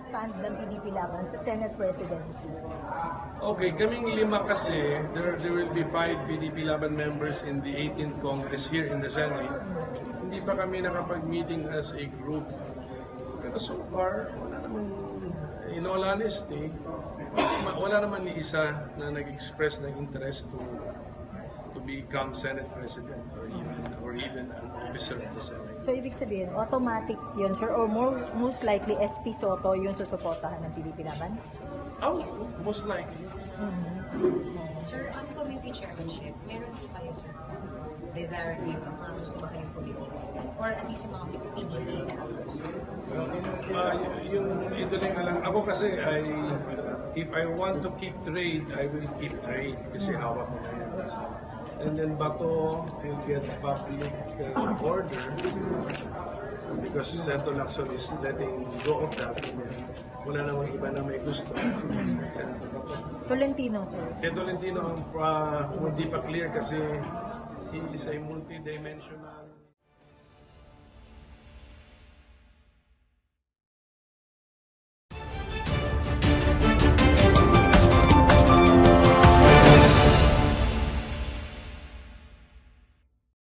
stand ng PDP-Laban sa Senate presidency? Okay, kaming lima kasi, there will be 5 PDP-Laban members in the 18th Congress here in the Senate. Hindi pa kami nakapag-meeting as a group. Pero so far, wala naman, in all honesty, wala naman ni isa na nag-express ng interest to become Senate President or even an officer of the Senate. So, ibig sabihin, automatic yun, sir? Or most likely, SP Soto yung susuportahan ng PDP-Laban? Oh, most likely. Sir, on committee chairmanship, meron po kayo, sir, desire kayo, mga gusto ba kayong pumili? Or at least yung mga PDP senators? Yung ito lang alam. Ako kasi, if I want to keep trade, I will keep trade. Kasi hawak ko na yan. And then Bato will get public order because Senator Lacson is letting go of that. Wala namang iba na may gusto. Senator Bato. Tolentino, sir. Tolentino, hindi pa clear kasi he is a multidimensional